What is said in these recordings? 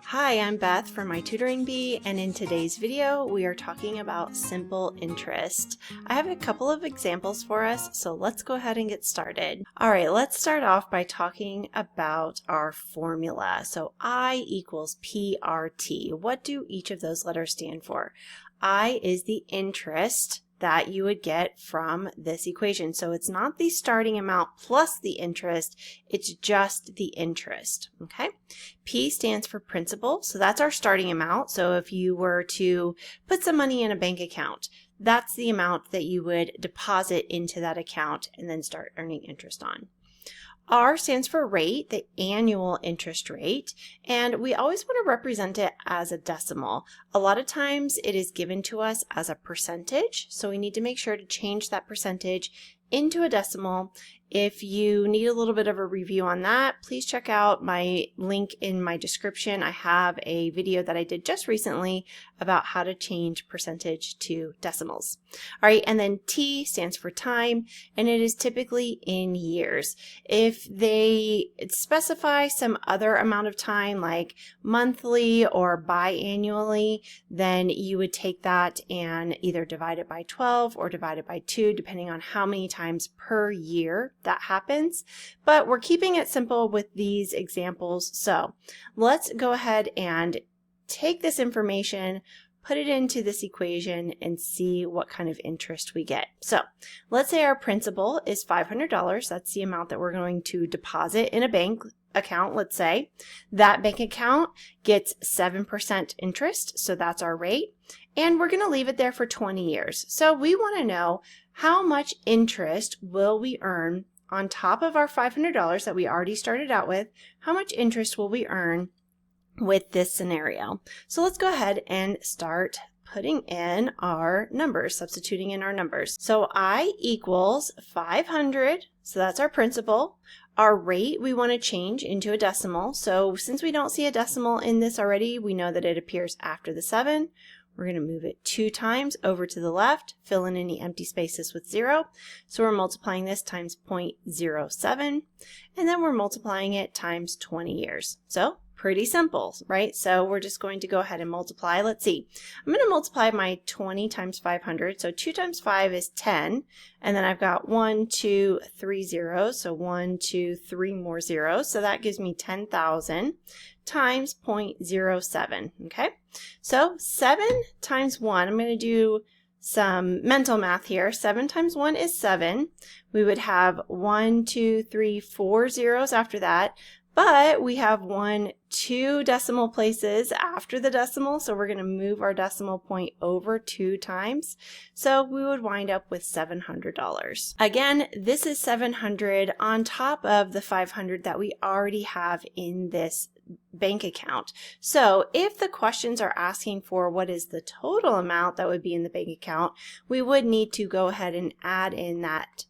Hi, I'm Beth from My Tutoring Bee, and in today's video we are talking about simple interest. I have a couple of examples for us, so let's go ahead and get started. Alright, let's start off by talking about our formula. So I equals PRT. What do each of those letters stand for? I is the interest that you would get from this equation. So it's not the starting amount plus the interest, it's just the interest, okay? P stands for principal, so that's our starting amount. So if you were to put some money in a bank account, that's the amount that you would deposit into that account and then start earning interest on. R stands for rate, the annual interest rate, and we always want to represent it as a decimal. A lot of times it is given to us as a percentage, so we need to make sure to change that percentage into a decimal. If you need a little bit of a review on that, please check out my link in my description. I have a video that I did just recently about how to change percentage to decimals. All right, and then T stands for time, and it is typically in years. If they specify some other amount of time, like monthly or biannually, then you would take that and either divide it by 12 or divide it by 2, depending on how many times per year that happens. But we're keeping it simple with these examples. So let's go ahead and take this information, put it into this equation, and see what kind of interest we get. So let's say our principal is $500. That's the amount that we're going to deposit in a bank account, let's say. That bank account gets 7% interest, so that's our rate. And we're going to leave it there for 20 years. So we want to know how much interest will we earn on top of our $500 that we already started out with. How much interest will we earn with this scenario? So let's go ahead and start putting in our numbers, substituting in our numbers. So I equals 500, so that's our principal. Our rate we want to change into a decimal. So since we don't see a decimal in this already, we know that it appears after the 7. We're going to move it 2 times over to the left, fill in any empty spaces with 0. So we're multiplying this times 0.07, and then we're multiplying it times 20 years. So pretty simple, right? So we're just going to go ahead and multiply. Let's see. I'm going to multiply my 20 times 500. So 2 times 5 is 10. And then I've got 1, 2, 3 zeros. So 1, 2, 3 more zeros. So that gives me 10,000 times 0.07. Okay. So 7 times 1, I'm going to do some mental math here. 7 times 1 is 7. We would have 1, 2, 3, 4 zeros after that. But we have 1, 2 decimal places after the decimal, so we're going to move our decimal point over 2 times. So we would wind up with $700. Again, this is $700 on top of the $500 that we already have in this bank account. So if the questions are asking for what is the total amount that would be in the bank account, we would need to go ahead and add in that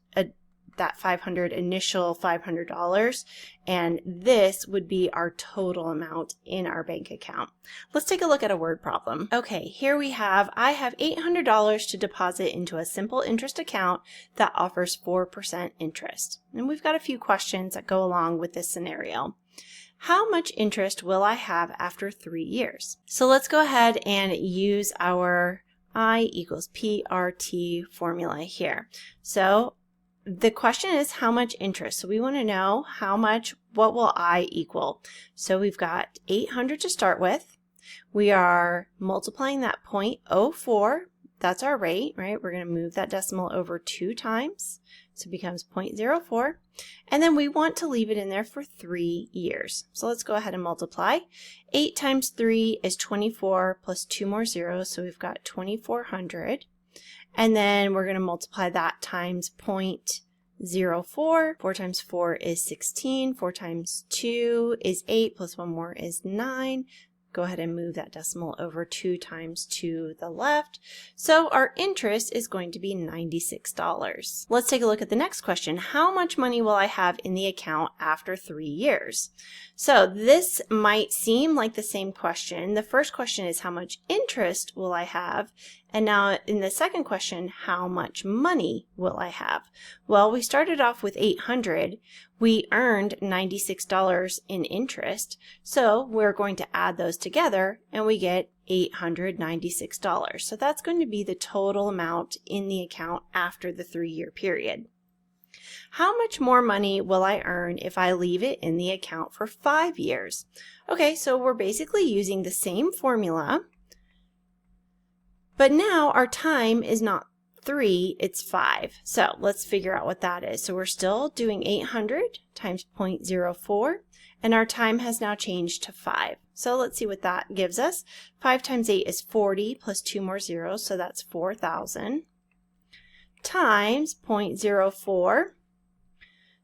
initial $500, and this would be our total amount in our bank account. Let's take a look at a word problem. Okay, here we have, I have $800 to deposit into a simple interest account that offers 4% interest. And we've got a few questions that go along with this scenario. How much interest will I have after 3 years? So let's go ahead and use our I equals PRT formula here. So the question is how much interest. So we want to know what will I equal? So we've got 800 to start with. We are multiplying that 0.04. That's our rate, right? We're going to move that decimal over 2 times. So it becomes 0.04. And then we want to leave it in there for 3 years. So let's go ahead and multiply. 8 times 3 is 24 plus 2 more zeros. So we've got 2,400. And then we're going to multiply that times 0.04. 4 times 4 is 16. 4 times 2 is 8, plus 1 more is 9. Go ahead and move that decimal over 2 times to the left. So our interest is going to be $96. Let's take a look at the next question. How much money will I have in the account after 3 years? So this might seem like the same question. The first question is how much interest will I have? And now in the second question, how much money will I have? Well, we started off with $800. We earned $96 in interest. So we're going to add those together and we get $896. So that's going to be the total amount in the account after the 3-year period. How much more money will I earn if I leave it in the account for 5 years? Okay, so we're basically using the same formula, but now our time is not 3, it's 5. So let's figure out what that is. So we're still doing 800 times 0.04, and our time has now changed to 5. So let's see what that gives us. 5 times 8 is 40 plus 2 more zeros, so that's 4,000 times 0.04.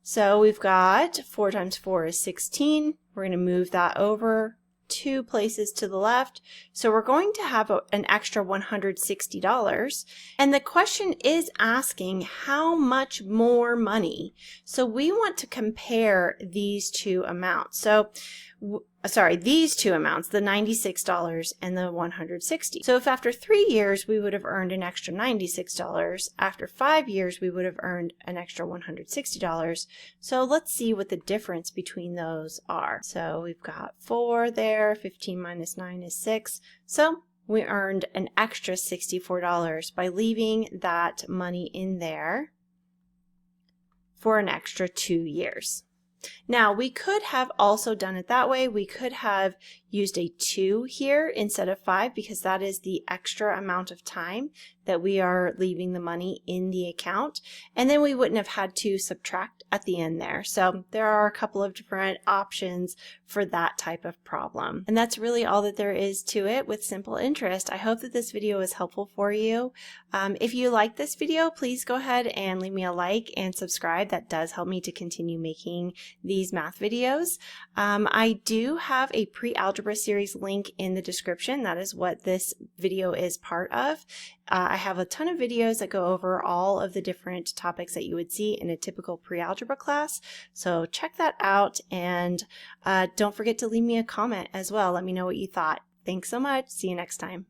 So we've got 4 times 4 is 16. We're going to move that over 2 places to the left. So we're going to have an extra $160. And the question is asking how much more money. So we want to compare these two amounts. So these two amounts, the $96 and the $160. So if after 3 years we would have earned an extra $96, after 5 years we would have earned an extra $160. So let's see what the difference between those are. So we've got 4 there, 15 minus 9 is 6. So we earned an extra $64 by leaving that money in there for an extra 2 years. Now, we could have also done it that way. We could have used a 2 here instead of 5 because that is the extra amount of time that we are leaving the money in the account. And then we wouldn't have had to subtract at the end there. So there are a couple of different options for that type of problem. And that's really all that there is to it with simple interest. I hope that this video was helpful for you. If you like this video, please go ahead and leave me a like and subscribe. That does help me to continue making these math videos. I do have a pre-algebra series link in the description. That is what this video is part of. I have a ton of videos that go over all of the different topics that you would see in a typical pre-algebra class. So check that out, and don't forget to leave me a comment as well. Let me know what you thought. Thanks so much. See you next time.